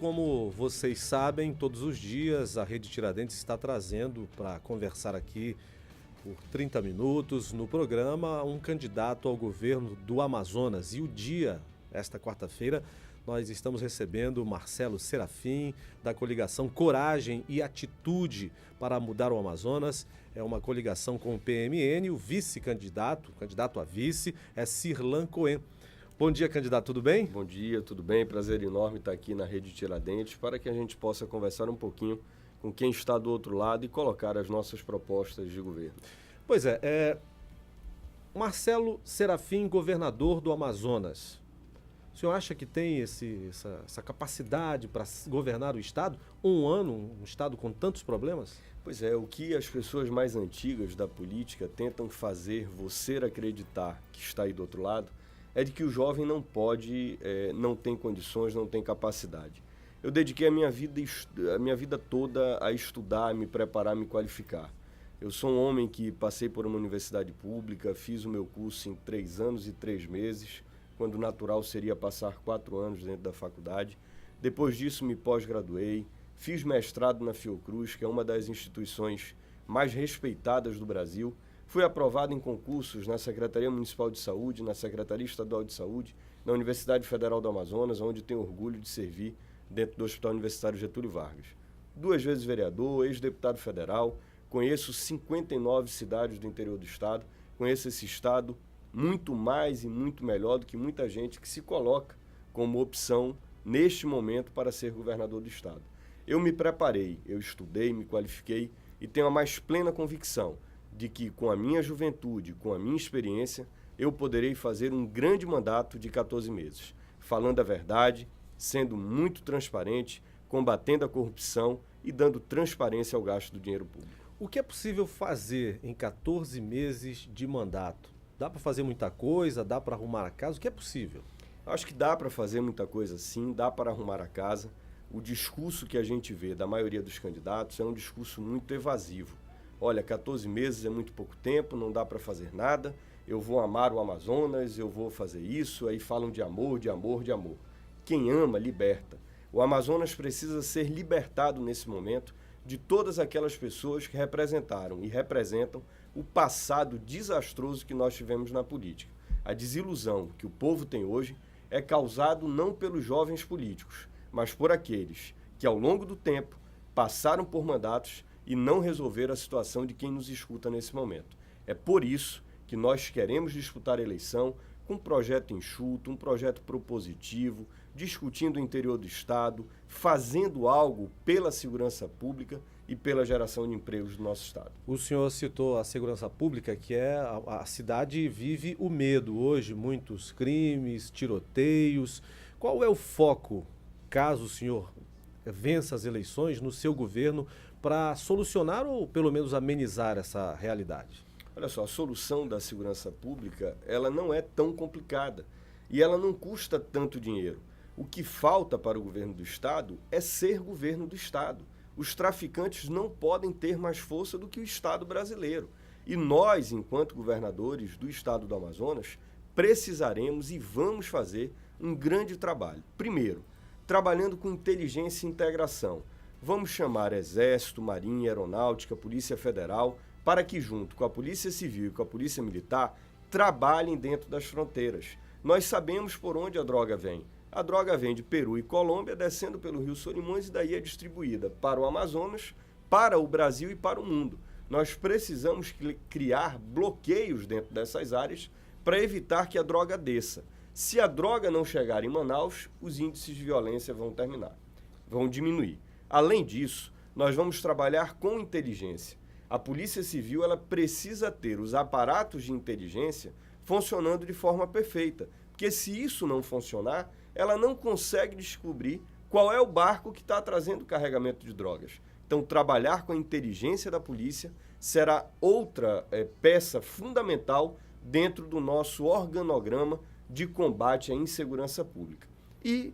como vocês sabem, todos os dias a Rede Tiradentes está trazendo para conversar aqui por 30 minutos no programa um candidato ao governo do Amazonas. E o dia, esta quarta-feira, nós estamos recebendo Marcelo Serafim, da coligação Coragem e Atitude para Mudar o Amazonas. É uma coligação com o PMN, o vice-candidato, candidato a vice, é Sirlan Cohen. Bom dia, candidato, tudo bem? Bom dia, tudo bem? Prazer enorme estar aqui na Rede Tiradentes para que a gente possa conversar um pouquinho com quem está do outro lado e colocar as nossas propostas de governo. Pois é, Marcelo Serafim, governador do Amazonas. O senhor acha que tem essa capacidade para governar o Estado? Um Estado com tantos problemas? Pois é, o que as pessoas mais antigas da política tentam fazer você acreditar que está aí do outro lado é de que o jovem não pode, não tem condições, não tem capacidade. Eu dediquei a minha vida toda a estudar, a me preparar, a me qualificar. Eu sou um homem que passei por uma universidade pública, fiz o meu curso em 3 anos e 3 meses, quando natural seria passar 4 anos dentro da faculdade. Depois disso me pós-graduei, fiz mestrado na Fiocruz, que é uma das instituições mais respeitadas do Brasil. Fui aprovado em concursos na Secretaria Municipal de Saúde, na Secretaria Estadual de Saúde, na Universidade Federal do Amazonas, onde tenho orgulho de servir dentro do Hospital Universitário Getúlio Vargas. 2 vezes vereador, ex-deputado federal, conheço 59 cidades do interior do estado, conheço esse estado muito mais e muito melhor do que muita gente que se coloca como opção neste momento para ser governador do estado. Eu me preparei, eu estudei, me qualifiquei e tenho a mais plena convicção de que com a minha juventude, com a minha experiência, eu poderei fazer um grande mandato de 14 meses, falando a verdade, sendo muito transparente, combatendo a corrupção e dando transparência ao gasto do dinheiro público. O que é possível fazer em 14 meses de mandato? Dá para fazer muita coisa? Dá para arrumar a casa? O que é possível? Acho que dá para fazer muita coisa sim, dá para arrumar a casa. O discurso que a gente vê da maioria dos candidatos é um discurso muito evasivo. Olha, 14 meses é muito pouco tempo, não dá para fazer nada, eu vou amar o Amazonas, eu vou fazer isso, aí falam de amor, de amor, de amor. Quem ama, liberta. O Amazonas precisa ser libertado nesse momento de todas aquelas pessoas que representaram e representam o passado desastroso que nós tivemos na política. A desilusão que o povo tem hoje é causado não pelos jovens políticos, mas por aqueles que ao longo do tempo passaram por mandatos e não resolveram a situação de quem nos escuta nesse momento. É por isso que nós queremos disputar a eleição com um projeto enxuto, um projeto propositivo, discutindo o interior do estado, fazendo algo pela segurança pública e pela geração de empregos do nosso estado. O senhor citou a segurança pública, que é a cidade vive o medo hoje, muitos crimes, tiroteios. Qual é o foco, caso o senhor vença as eleições, no seu governo, para solucionar ou pelo menos amenizar essa realidade? Olha só, a solução da segurança pública, ela não é tão complicada e ela não custa tanto dinheiro. O que falta para o governo do estado é ser governo do estado. Os traficantes não podem ter mais força do que o estado brasileiro. E nós, enquanto governadores do estado do Amazonas, precisaremos e vamos fazer um grande trabalho. Primeiro, trabalhando com inteligência e integração. Vamos chamar Exército, Marinha, Aeronáutica, Polícia Federal, para que junto com a Polícia Civil e com a Polícia Militar, trabalhem dentro das fronteiras. Nós sabemos por onde a droga vem. A droga vem de Peru e Colômbia, descendo pelo Rio Solimões e daí é distribuída para o Amazonas, para o Brasil e para o mundo. Nós precisamos criar bloqueios dentro dessas áreas para evitar que a droga desça. Se a droga não chegar em Manaus, os índices de violência vão diminuir. Além disso, nós vamos trabalhar com inteligência. A Polícia Civil ela precisa ter os aparatos de inteligência funcionando de forma perfeita, porque se isso não funcionar, ela não consegue descobrir qual é o barco que está trazendo o carregamento de drogas. Então, trabalhar com a inteligência da polícia será outra peça fundamental dentro do nosso organograma de combate à insegurança pública. E,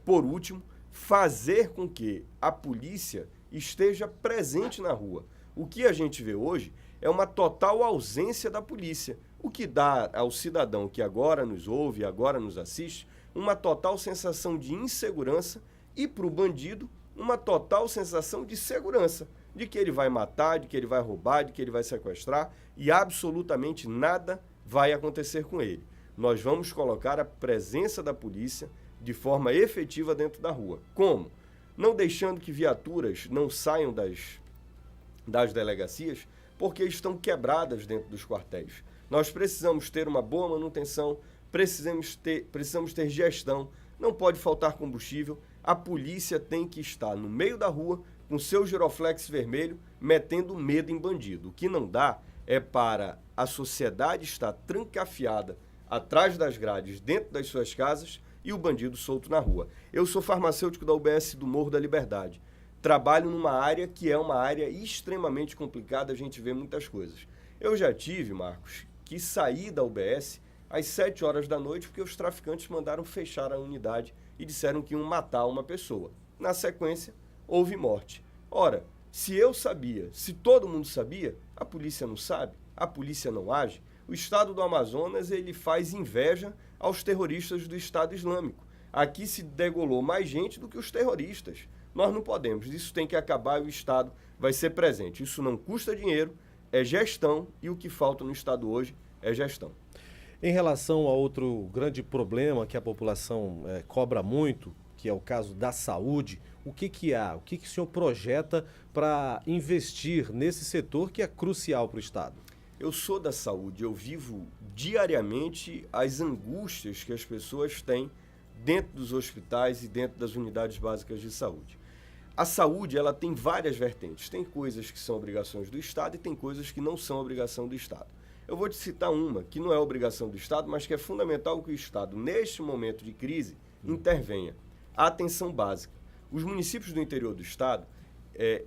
por último, fazer com que a polícia esteja presente na rua. O que a gente vê hoje é uma total ausência da polícia, o que dá ao cidadão que agora nos ouve, agora nos assiste, uma total sensação de insegurança e para o bandido uma total sensação de segurança, de que ele vai matar, de que ele vai roubar, de que ele vai sequestrar e absolutamente nada vai acontecer com ele. Nós vamos colocar a presença da polícia de forma efetiva dentro da rua. Como? Não deixando que viaturas não saiam das delegacias, porque estão quebradas dentro dos quartéis. Nós precisamos ter uma boa manutenção, precisamos ter gestão, não pode faltar combustível. A polícia tem que estar no meio da rua com seu giroflex vermelho, metendo medo em bandido. O que não dá é para a sociedade estar trancafiada atrás das grades, dentro das suas casas, e o bandido solto na rua. Eu sou farmacêutico da UBS do Morro da Liberdade. Trabalho numa área que é uma área extremamente complicada, a gente vê muitas coisas. Eu já tive, Marcos, que sair da UBS às 7 horas da noite porque os traficantes mandaram fechar a unidade e disseram que iam matar uma pessoa. Na sequência, houve morte. Ora, se eu sabia, se todo mundo sabia, a polícia não sabe, a polícia não age. O Estado do Amazonas, ele faz inveja aos terroristas do Estado Islâmico. Aqui se degolou mais gente do que os terroristas. Nós não podemos, isso tem que acabar e o Estado vai ser presente. Isso não custa dinheiro, é gestão, e o que falta no Estado hoje é gestão. Em relação a outro grande problema que a população cobra muito, que é o caso da saúde, o que há? O que o senhor projeta para investir nesse setor que é crucial para o Estado? Eu sou da saúde, eu vivo diariamente as angústias que as pessoas têm dentro dos hospitais e dentro das unidades básicas de saúde. A saúde, ela tem várias vertentes. Tem coisas que são obrigações do Estado e tem coisas que não são obrigação do Estado. Eu vou te citar uma que não é obrigação do Estado, mas que é fundamental que o Estado, neste momento de crise, intervenha. A atenção básica. Os municípios do interior do Estado,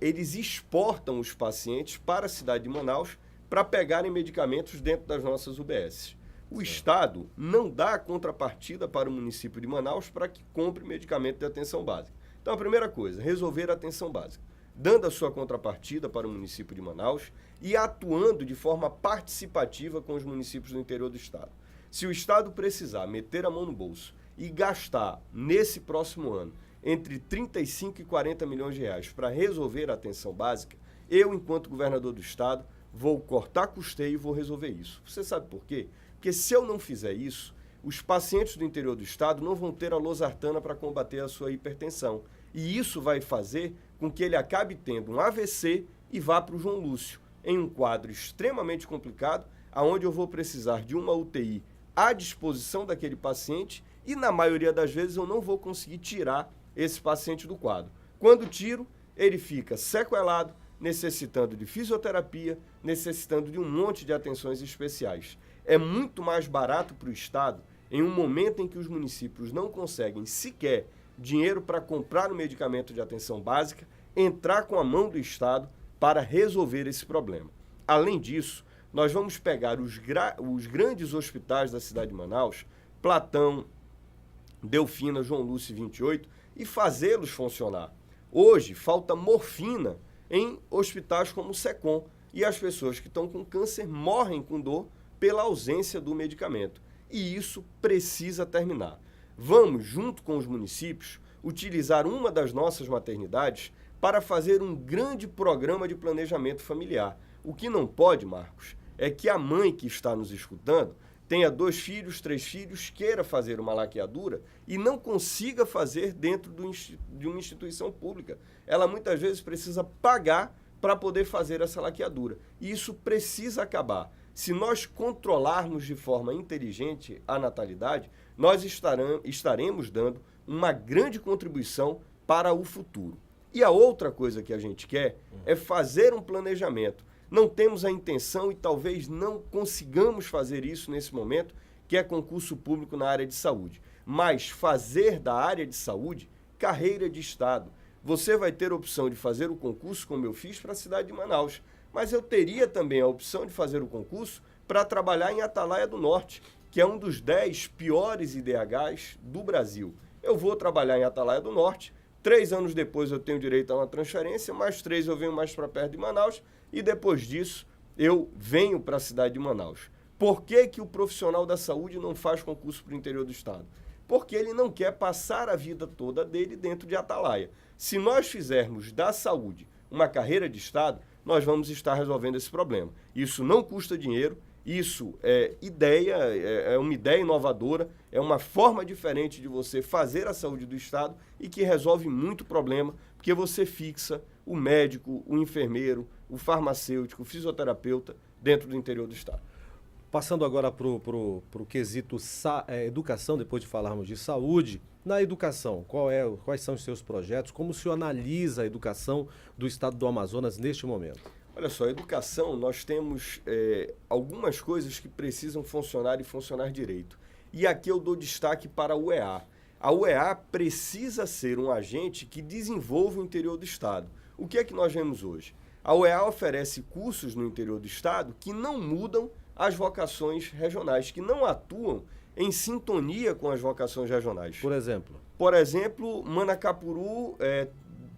eles exportam os pacientes para a cidade de Manaus para pegarem medicamentos dentro das nossas UBS. O Estado não dá contrapartida para o município de Manaus para que compre medicamento de atenção básica. Então, a primeira coisa, resolver a atenção básica, dando a sua contrapartida para o município de Manaus e atuando de forma participativa com os municípios do interior do Estado. Se o Estado precisar meter a mão no bolso e gastar, nesse próximo ano, entre 35 e 40 milhões de reais para resolver a atenção básica, eu, enquanto governador do Estado, vou cortar custeio e vou resolver isso. Você sabe por quê? Porque se eu não fizer isso, os pacientes do interior do Estado não vão ter a losartana para combater a sua hipertensão. E isso vai fazer com que ele acabe tendo um AVC e vá para o João Lúcio, em um quadro extremamente complicado, onde eu vou precisar de uma UTI à disposição daquele paciente e, na maioria das vezes, eu não vou conseguir tirar esse paciente do quadro. Quando tiro, ele fica sequelado, necessitando de fisioterapia, necessitando de um monte de atenções especiais. É muito mais barato para o Estado, em um momento em que os municípios não conseguem sequer dinheiro para comprar o medicamento de atenção básica, entrar com a mão do Estado para resolver esse problema. Além disso, nós vamos pegar os grandes hospitais da cidade de Manaus, Platão, Delfina, João Lúcio 28, e fazê-los funcionar. Hoje, falta morfina em hospitais como o SECOM, e as pessoas que estão com câncer morrem com dor pela ausência do medicamento. E isso precisa terminar. Vamos, junto com os municípios, utilizar uma das nossas maternidades para fazer um grande programa de planejamento familiar. O que não pode, Marcos, é que a mãe que está nos escutando tenha 2 filhos, 3 filhos, queira fazer uma laqueadura e não consiga fazer dentro de uma instituição pública. Ela muitas vezes precisa pagar para poder fazer essa laqueadura. E isso precisa acabar. Se nós controlarmos de forma inteligente a natalidade, nós estaremos dando uma grande contribuição para o futuro. E a outra coisa que a gente quer é fazer um planejamento. Não temos a intenção e talvez não consigamos fazer isso nesse momento, que é concurso público na área de saúde. Mas fazer da área de saúde carreira de Estado. Você vai ter a opção de fazer o concurso, como eu fiz, para a cidade de Manaus. Mas eu teria também a opção de fazer o concurso para trabalhar em Atalaia do Norte, que é um dos 10 piores IDHs do Brasil. Eu vou trabalhar em Atalaia do Norte, 3 anos depois eu tenho direito a uma transferência, mais 3 eu venho mais para perto de Manaus e depois disso eu venho para a cidade de Manaus. Por que que o profissional da saúde não faz concurso para o interior do Estado? porque ele não quer passar a vida toda dele dentro de Atalaia. Se nós fizermos da saúde uma carreira de Estado, nós vamos estar resolvendo esse problema. Isso não custa dinheiro, isso é uma ideia inovadora, é uma forma diferente de você fazer a saúde do Estado e que resolve muito problema, porque você fixa o médico, o enfermeiro, o farmacêutico, o fisioterapeuta dentro do interior do Estado. Passando agora para o quesito educação, depois de falarmos de saúde, na educação, quais são os seus projetos? Como o senhor analisa a educação do Estado do Amazonas neste momento? Olha só, educação, nós temos algumas coisas que precisam funcionar e funcionar direito. E aqui eu dou destaque para a UEA. A UEA precisa ser um agente que desenvolva o interior do Estado. O que é que nós vemos hoje? A UEA oferece cursos no interior do Estado que não mudam as vocações regionais, que não atuam em sintonia com as vocações regionais. Por exemplo? Por exemplo, Manacapuru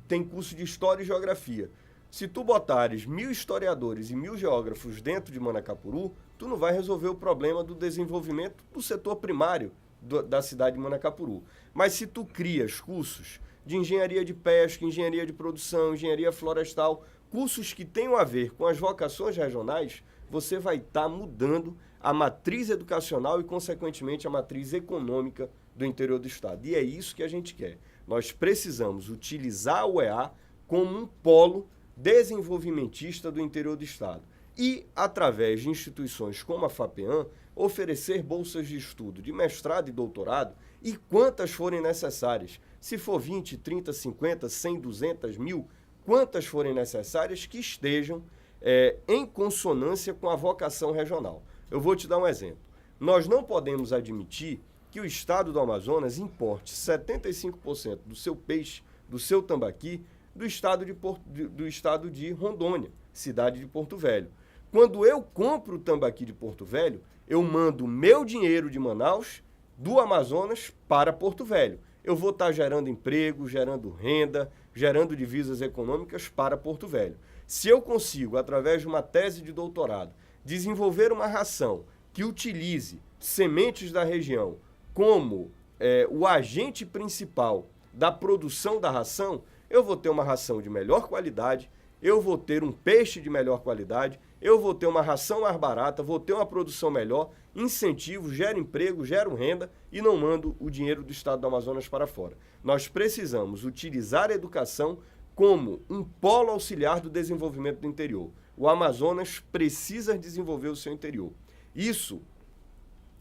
tem curso de História e Geografia. Se tu botares 1.000 historiadores e 1.000 geógrafos dentro de Manacapuru, tu não vai resolver o problema do desenvolvimento do setor primário da cidade de Manacapuru. Mas se tu crias cursos de engenharia de pesca, engenharia de produção, engenharia florestal, cursos que tenham a ver com as vocações regionais, você vai estar mudando a matriz educacional e, consequentemente, a matriz econômica do interior do Estado. E é isso que a gente quer. Nós precisamos utilizar a UEA como um polo desenvolvimentista do interior do Estado e, através de instituições como a FAPEAM, oferecer bolsas de estudo de mestrado e doutorado e quantas forem necessárias. Se for 20, 30, 50, 100, 200, 1.000, quantas forem necessárias que estejam em consonância com a vocação regional. Eu vou te dar um exemplo. Nós não podemos admitir que o Estado do Amazonas importe 75% do seu peixe, do seu tambaqui, do estado de Rondônia, cidade de Porto Velho. Quando eu compro o tambaqui de Porto Velho, eu mando meu dinheiro de Manaus, do Amazonas, para Porto Velho. Eu vou estar gerando emprego, gerando renda, gerando divisas econômicas para Porto Velho. Se eu consigo, através de uma tese de doutorado, desenvolver uma ração que utilize sementes da região como o agente principal da produção da ração, eu vou ter uma ração de melhor qualidade, eu vou ter um peixe de melhor qualidade, eu vou ter uma ração mais barata, vou ter uma produção melhor, incentivo, gero emprego, gero renda e não mando o dinheiro do Estado do Amazonas para fora. Nós precisamos utilizar a educação como um polo auxiliar do desenvolvimento do interior. O Amazonas precisa desenvolver o seu interior. Isso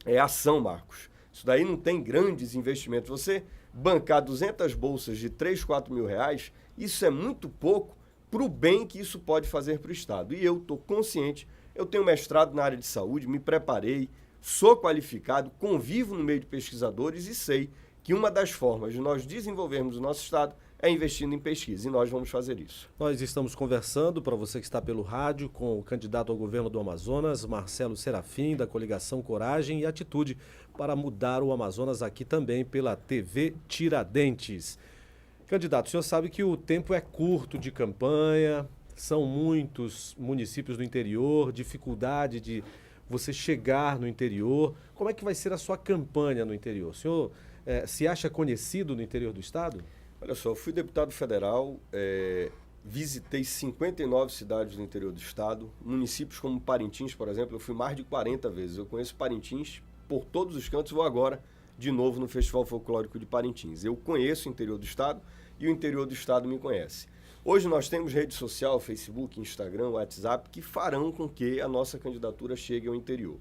é ação, Marcos. Isso daí não tem grandes investimentos. Você bancar 200 bolsas de 3, 4 mil reais, isso é muito pouco para o bem que isso pode fazer para o Estado. E eu estou consciente, eu tenho mestrado na área de saúde, me preparei, sou qualificado, convivo no meio de pesquisadores e sei que uma das formas de nós desenvolvermos o nosso Estado é investindo em pesquisa, e nós vamos fazer isso. Nós estamos conversando, para você que está pelo rádio, com o candidato ao governo do Amazonas, Marcelo Serafim, da coligação Coragem e Atitude, para mudar o Amazonas, aqui também pela TV Tiradentes. Candidato, o senhor sabe que o tempo é curto de campanha, são muitos municípios do interior, dificuldade de você chegar no interior. Como é que vai ser a sua campanha no interior? O senhor se acha conhecido no interior do Estado? Olha só, eu fui deputado federal, visitei 59 cidades do interior do Estado, municípios como Parintins, por exemplo, eu fui mais de 40 vezes. Eu conheço Parintins por todos os cantos, vou agora de novo no Festival Folclórico de Parintins. Eu conheço o interior do Estado e o interior do Estado me conhece. Hoje nós temos rede social, Facebook, Instagram, WhatsApp, que farão com que a nossa candidatura chegue ao interior.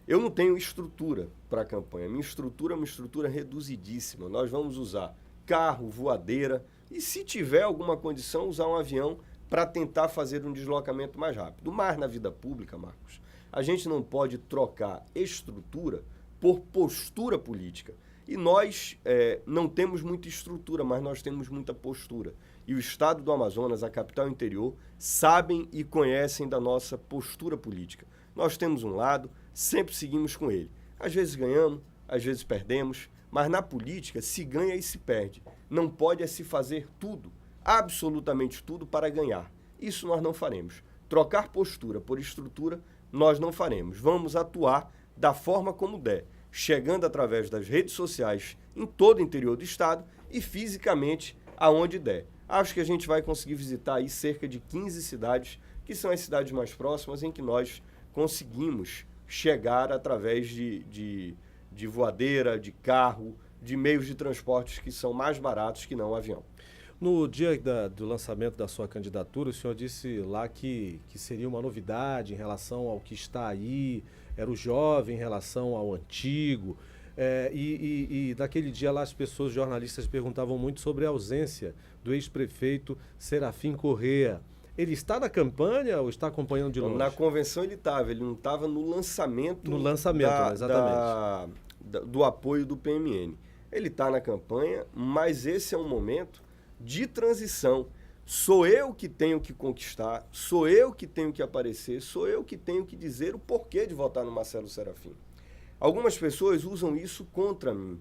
Eu não tenho estrutura para a campanha, minha estrutura é uma estrutura reduzidíssima. Nós vamos usar carro, voadeira e, se tiver alguma condição, usar um avião para tentar fazer um deslocamento mais rápido. Mas na vida pública, Marcos, a gente não pode trocar estrutura por postura política. E nós não temos muita estrutura, mas nós temos muita postura. E o Estado do Amazonas, a capital interior, sabem e conhecem da nossa postura política. Nós temos um lado, sempre seguimos com ele. Às vezes ganhamos, às vezes perdemos, mas na política se ganha e se perde. Não pode se fazer tudo, absolutamente tudo, para ganhar. Isso nós não faremos. Trocar postura por estrutura, nós não faremos. Vamos atuar da forma como der. chegando através das redes sociais em todo o interior do estado e fisicamente aonde der. Acho que a gente vai conseguir visitar aí cerca de 15 cidades, que são as cidades mais próximas, em que nós conseguimos chegar através de voadeira, de carro, de meios de transportes que são mais baratos que não o avião. No dia do lançamento da sua candidatura, o senhor disse lá que seria uma novidade em relação ao que está aí, era o jovem em relação ao antigo. E naquele dia lá as pessoas, os jornalistas, perguntavam muito sobre a ausência do ex-prefeito Serafim Corrêa. Ele está na campanha ou está acompanhando de longe? Na convenção ele não estava no lançamento. No lançamento, exatamente. Do apoio do PMN. Ele está na campanha, mas esse é um momento de transição. Sou eu que tenho que conquistar, sou eu que tenho que aparecer, sou eu que tenho que dizer o porquê de votar no Marcelo Serafim. Algumas pessoas usam isso contra mim.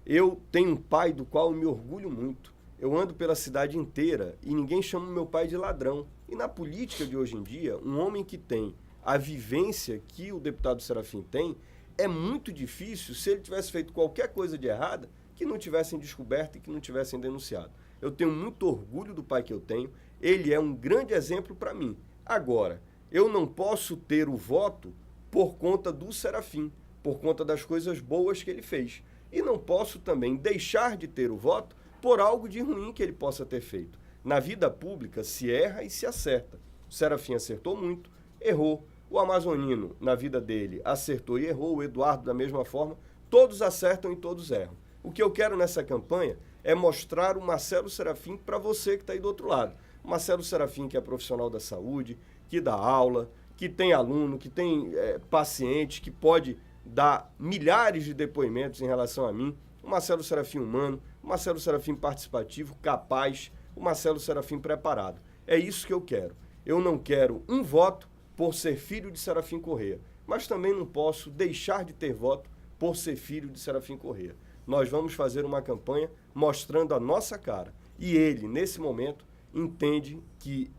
Eu tenho um pai do qual eu me orgulho muito. Eu ando pela cidade inteira e ninguém chama meu pai de ladrão. E na política de hoje em dia, um homem que tem a vivência que o deputado Serafim tem, é muito difícil, se ele tivesse feito qualquer coisa de errada, que não tivessem descoberto e que não tivessem denunciado. Eu tenho muito orgulho do pai que eu tenho, ele é um grande exemplo para mim. Agora, eu não posso ter o voto por conta do Serafim, por conta das coisas boas que ele fez. E não posso também deixar de ter o voto por algo de ruim que ele possa ter feito. Na vida pública se erra e se acerta. O Serafim acertou muito, errou. O amazonino, na vida dele, acertou e errou. O Eduardo, da mesma forma. Todos acertam e todos erram. O que eu quero nessa campanha é mostrar o Marcelo Serafim para você que está aí do outro lado. O Marcelo Serafim, que é profissional da saúde, que dá aula, que tem aluno, que tem paciente, que pode dar milhares de depoimentos em relação a mim. O Marcelo Serafim humano, o Marcelo Serafim participativo, capaz, o Marcelo Serafim preparado. É isso que eu quero. Eu não quero um voto por ser filho de Serafim Corrêa, mas também não posso deixar de ter voto por ser filho de Serafim Corrêa. Nós vamos fazer uma campanha mostrando a nossa cara. E ele, nesse momento, entende que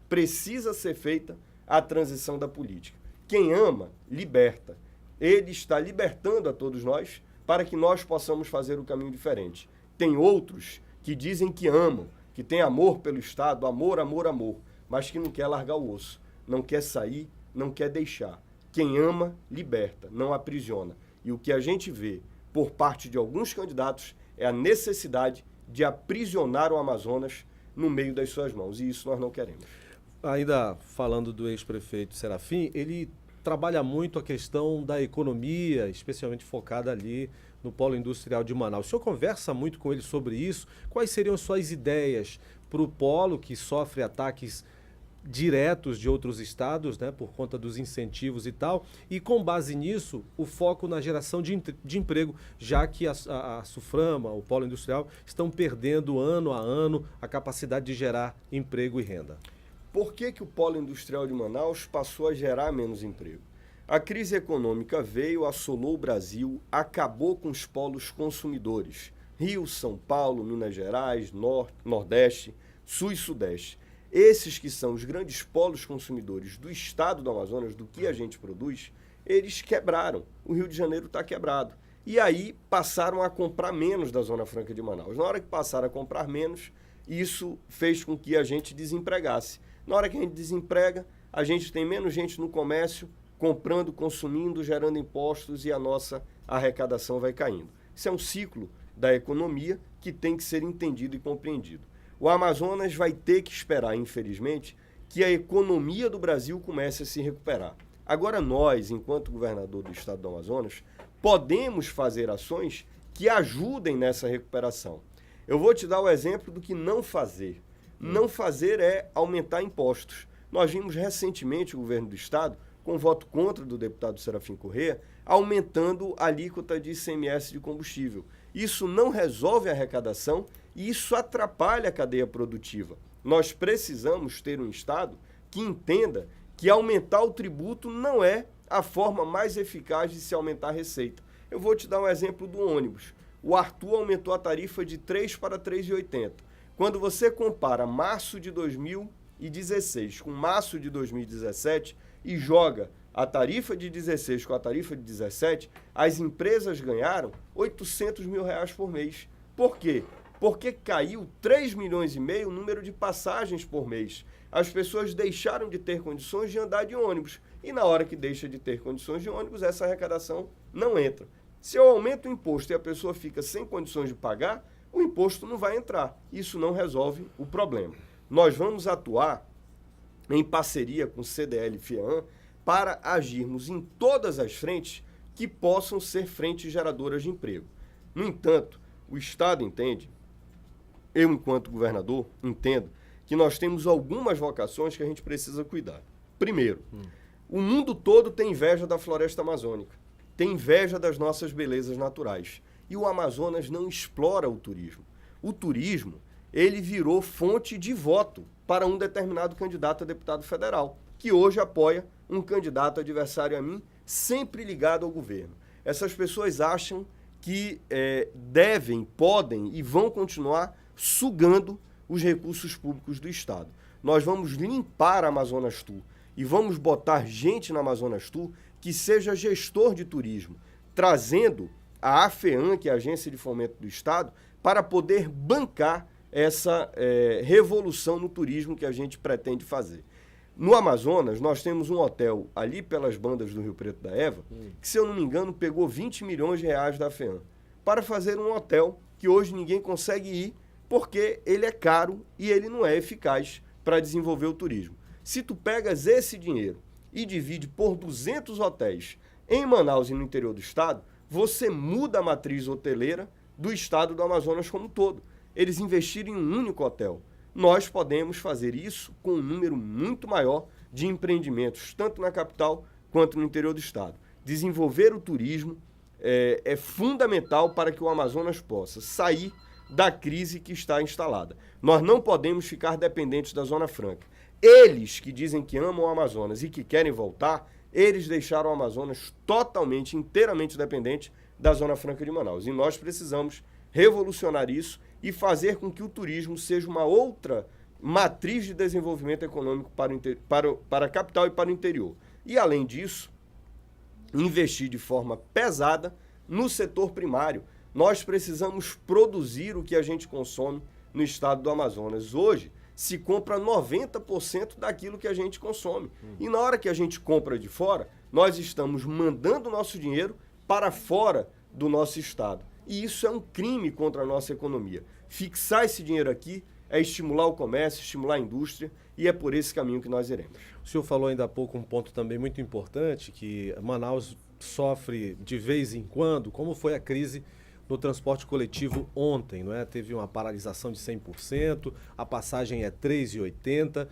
precisa ser feita a transição da política. Quem ama, liberta. Ele está libertando a todos nós para que nós possamos fazer um caminho diferente. Tem outros que dizem que amam, que têm amor pelo Estado, amor, amor, amor, mas que não quer largar o osso, não quer sair, não quer deixar. Quem ama, liberta, não aprisiona. E o que a gente vê por parte de alguns candidatos é a necessidade de aprisionar o Amazonas no meio das suas mãos. E isso nós não queremos. Ainda falando do ex-prefeito Serafim, ele trabalha muito a questão da economia, especialmente focada ali no polo industrial de Manaus. O senhor conversa muito com ele sobre isso? Quais seriam suas ideias para o polo que sofre ataques diretos de outros estados, né, por conta dos incentivos e tal, e com base nisso, o foco na geração de emprego, já que a Suframa, o polo industrial, estão perdendo ano a ano a capacidade de gerar emprego e renda. Por que o polo industrial de Manaus passou a gerar menos emprego? A crise econômica veio, assolou o Brasil, acabou com os polos consumidores. Rio, São Paulo, Minas Gerais, Nordeste, Sul e Sudeste. Esses que são os grandes polos consumidores do estado do Amazonas, do que a gente produz, eles quebraram. O Rio de Janeiro está quebrado. E aí passaram a comprar menos da Zona Franca de Manaus. Na hora que passaram a comprar menos, isso fez com que a gente desempregasse. Na hora que a gente desemprega, a gente tem menos gente no comércio, comprando, consumindo, gerando impostos e a nossa arrecadação vai caindo. Isso é um ciclo da economia que tem que ser entendido e compreendido. O Amazonas vai ter que esperar, infelizmente, que a economia do Brasil comece a se recuperar. Agora nós, enquanto governador do estado do Amazonas, podemos fazer ações que ajudem nessa recuperação. Eu vou te dar o exemplo do que não fazer. Não fazer é aumentar impostos. Nós vimos recentemente o governo do estado, com voto contra do deputado Serafim Corrêa, aumentando a alíquota de ICMS de combustível. Isso não resolve a arrecadação e isso atrapalha a cadeia produtiva. Nós precisamos ter um Estado que entenda que aumentar o tributo não é a forma mais eficaz de se aumentar a receita. Eu vou te dar um exemplo do ônibus. O Arthur aumentou a tarifa de 3 para 3,80. Quando você compara março de 2016 com março de 2017 e joga a tarifa de 16 com a tarifa de 17, as empresas ganharam R$800 mil por mês. Por quê? Porque caiu 3,5 milhões o número de passagens por mês. As pessoas deixaram de ter condições de andar de ônibus. E na hora que deixa de ter condições de ônibus, essa arrecadação não entra. Se eu aumento o imposto e a pessoa fica sem condições de pagar, o imposto não vai entrar. Isso não resolve o problema. Nós vamos atuar em parceria com o CDL e FEAM para agirmos em todas as frentes que possam ser frentes geradoras de emprego. No entanto, o Estado entende, eu enquanto governador entendo, que nós temos algumas vocações que a gente precisa cuidar. Primeiro, o mundo todo tem inveja da floresta amazônica, tem inveja das nossas belezas naturais. E o Amazonas não explora o turismo. O turismo, ele virou fonte de voto para um determinado candidato a deputado federal, que hoje apoia um candidato adversário a mim, sempre ligado ao governo. Essas pessoas acham que devem, podem e vão continuar sugando os recursos públicos do Estado. Nós vamos limpar a Amazonas Tour e vamos botar gente na Amazonas Tour que seja gestor de turismo, trazendo a AFEAM, que é a Agência de Fomento do Estado, para poder bancar essa revolução no turismo que a gente pretende fazer. No Amazonas, nós temos um hotel ali pelas bandas do Rio Preto da Eva, que, se eu não me engano, pegou R$20 milhões da AFEAM, para fazer um hotel que hoje ninguém consegue ir, porque ele é caro e ele não é eficaz para desenvolver o turismo. Se tu pegas esse dinheiro e divide por 200 hotéis em Manaus e no interior do estado, você muda a matriz hoteleira do estado do Amazonas como um todo. Eles investiram em um único hotel. Nós podemos fazer isso com um número muito maior de empreendimentos, tanto na capital quanto no interior do estado. Desenvolver o turismo é fundamental para que o Amazonas possa sair da crise que está instalada. Nós não podemos ficar dependentes da Zona Franca. Eles que dizem que amam o Amazonas e que querem voltar, eles deixaram o Amazonas totalmente, inteiramente dependente da Zona Franca de Manaus. E nós precisamos revolucionar isso e fazer com que o turismo seja uma outra matriz de desenvolvimento econômico para a capital e para o interior. E, além disso, investir de forma pesada no setor primário. Nós precisamos produzir o que a gente consome no estado do Amazonas. Hoje, se compra 90% daquilo que a gente consome. E na hora que a gente compra de fora, nós estamos mandando o nosso dinheiro para fora do nosso estado. E isso é um crime contra a nossa economia. Fixar esse dinheiro aqui é estimular o comércio, estimular a indústria, e é por esse caminho que nós iremos. O senhor falou ainda há pouco um ponto também muito importante, que Manaus sofre de vez em quando, como foi a crise no transporte coletivo ontem, não é? Teve uma paralisação de 100%, a passagem é R$ 3,80.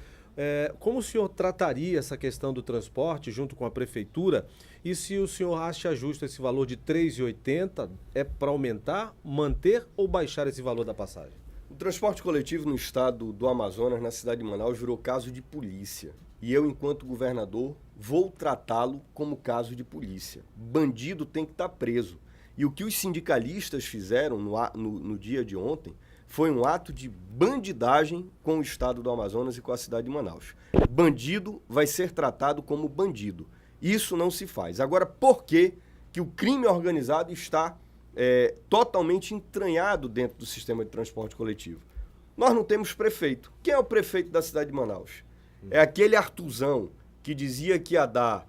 Como o senhor trataria essa questão do transporte junto com a prefeitura? E se o senhor acha justo esse valor de R$ 3,80, é para aumentar, manter ou baixar esse valor da passagem? O transporte coletivo no estado do Amazonas, na cidade de Manaus, virou caso de polícia. E eu, enquanto governador, vou tratá-lo como caso de polícia. Bandido tem que estar preso. E o que os sindicalistas fizeram no dia de ontem foi um ato de bandidagem com o estado do Amazonas e com a cidade de Manaus. Bandido vai ser tratado como bandido. Isso não se faz. Agora, por que o crime organizado está totalmente entranhado dentro do sistema de transporte coletivo? Nós não temos prefeito. Quem é o prefeito da cidade de Manaus? É aquele Artuzão que dizia que ia dar,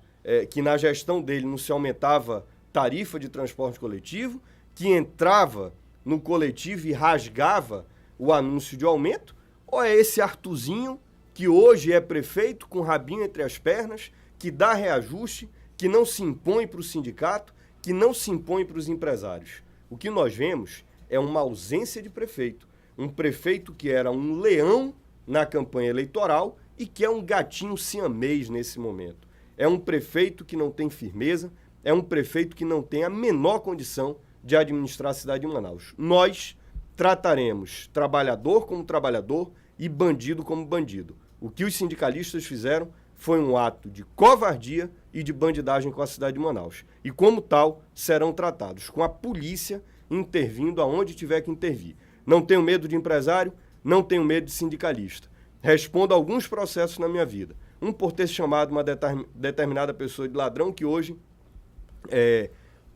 que na gestão dele não se aumentava tarifa de transporte coletivo, que entrava no coletivo e rasgava o anúncio de aumento? Ou é esse Artuzinho que hoje é prefeito com o rabinho entre as pernas, que dá reajuste, que não se impõe para o sindicato, que não se impõe para os empresários? O que nós vemos é uma ausência de prefeito. Um prefeito que era um leão na campanha eleitoral e que é um gatinho siamês nesse momento. É um prefeito que não tem firmeza, é um prefeito que não tem a menor condição de administrar a cidade de Manaus. Nós trataremos trabalhador como trabalhador e bandido como bandido. O que os sindicalistas fizeram foi um ato de covardia e de bandidagem com a cidade de Manaus. E, como tal, serão tratados com a polícia intervindo aonde tiver que intervir. Não tenho medo de empresário, não tenho medo de sindicalista. Respondo a alguns processos na minha vida. Um por ter chamado uma determinada pessoa de ladrão, que hoje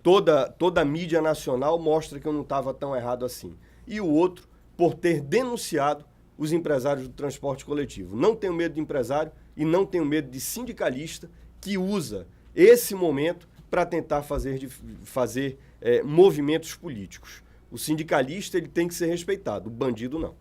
toda a mídia nacional mostra que eu não estava tão errado assim. E o outro por ter denunciado os empresários do transporte coletivo. Não tenho medo de empresário e não tenho medo de sindicalista que usa esse momento para tentar fazer movimentos políticos. O sindicalista ele tem que ser respeitado, o bandido não.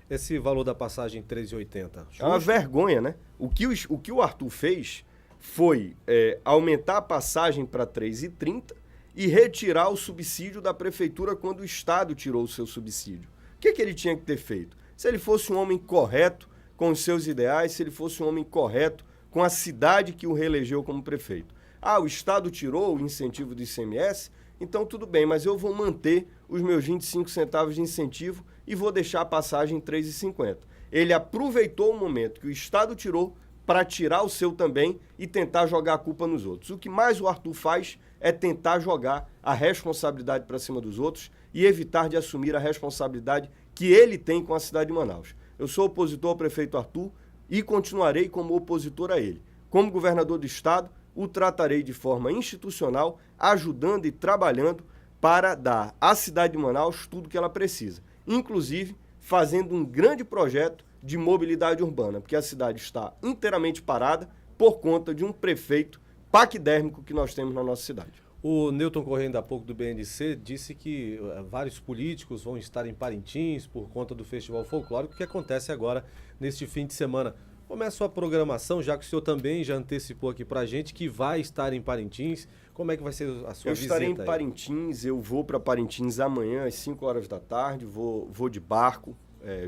Esse valor da passagem 3,80? É uma vergonha, né? O que o Arthur fez foi aumentar a passagem para 3,30 e retirar o subsídio da prefeitura quando o Estado tirou o seu subsídio. O que ele tinha que ter feito? Se ele fosse um homem correto com os seus ideais, se ele fosse um homem correto com a cidade que o reelegeu como prefeito. O Estado tirou o incentivo do ICMS, então tudo bem, mas eu vou manter os meus 25 centavos de incentivo e vou deixar a passagem em 3,50. Ele aproveitou o momento que o Estado tirou para tirar o seu também e tentar jogar a culpa nos outros. O que mais o Arthur faz é tentar jogar a responsabilidade para cima dos outros e evitar de assumir a responsabilidade que ele tem com a cidade de Manaus. Eu sou opositor ao prefeito Arthur e continuarei como opositor a ele. Como governador do estado, o tratarei de forma institucional, ajudando e trabalhando para dar à cidade de Manaus tudo o que ela precisa, inclusive fazendo um grande projeto de mobilidade urbana, porque a cidade está inteiramente parada por conta de um prefeito paquidérmico que nós temos na nossa cidade. O Newton Corrêa, ainda há pouco do BNC, disse que vários políticos vão estar em Parintins por conta do Festival Folclórico que acontece agora neste fim de semana. Começa a programação, já que o senhor também já antecipou aqui pra gente que vai estar em Parintins. Como é que vai ser a sua visita? Eu estarei em Parintins, eu vou para Parintins amanhã às 5 horas da tarde, vou de barco,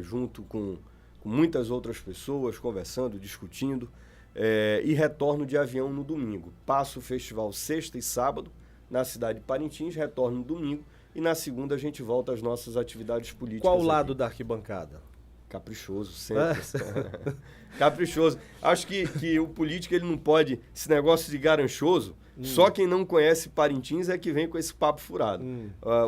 junto com muitas outras pessoas, conversando, discutindo, e retorno de avião no domingo. Passo o festival sexta e sábado na cidade de Parintins, retorno no domingo e na segunda a gente volta às nossas atividades políticas. Qual lado da arquibancada? Caprichoso, sempre. Caprichoso. Acho que o político ele não pode, esse negócio de garanchoso, só quem não conhece Parintins é que vem com esse papo furado.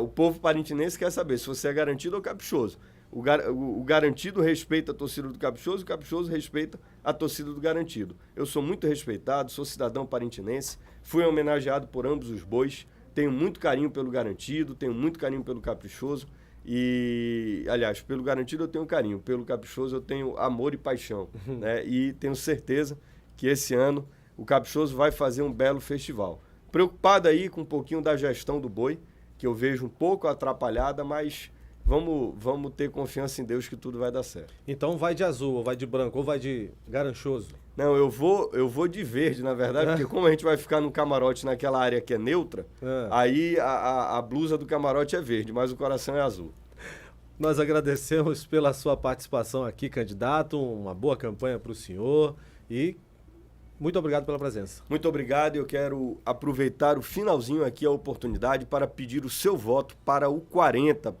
O povo parintinense quer saber se você é garantido ou caprichoso. O garantido respeita a torcida do caprichoso, o caprichoso respeita a torcida do garantido. Eu sou muito respeitado, sou cidadão parintinense, fui homenageado por ambos os bois, tenho muito carinho pelo garantido, tenho muito carinho pelo caprichoso. E, aliás, pelo garantido eu tenho carinho, pelo caprichoso eu tenho amor e paixão, né? E tenho certeza que esse ano o caprichoso vai fazer um belo festival. Preocupado aí com um pouquinho da gestão do boi, que eu vejo um pouco atrapalhada, mas vamos ter confiança em Deus que tudo vai dar certo. Então vai de azul, ou vai de branco, ou vai de garanchoso? Não, eu vou de verde, na verdade, porque como a gente vai ficar no camarote naquela área que é neutra, aí a blusa do camarote é verde, mas o coração é azul. Nós agradecemos pela sua participação aqui, candidato, uma boa campanha para o senhor e muito obrigado pela presença. Muito obrigado, eu quero aproveitar o finalzinho aqui, a oportunidade para pedir o seu voto para o 40,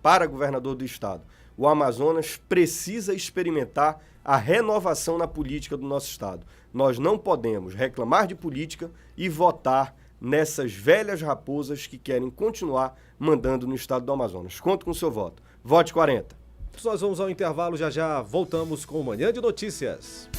para governador do estado. O Amazonas precisa experimentar a renovação na política do nosso estado. Nós não podemos reclamar de política e votar nessas velhas raposas que querem continuar mandando no estado do Amazonas. Conto com o seu voto. Vote 40. Nós vamos ao intervalo, já voltamos com o Manhã de Notícias.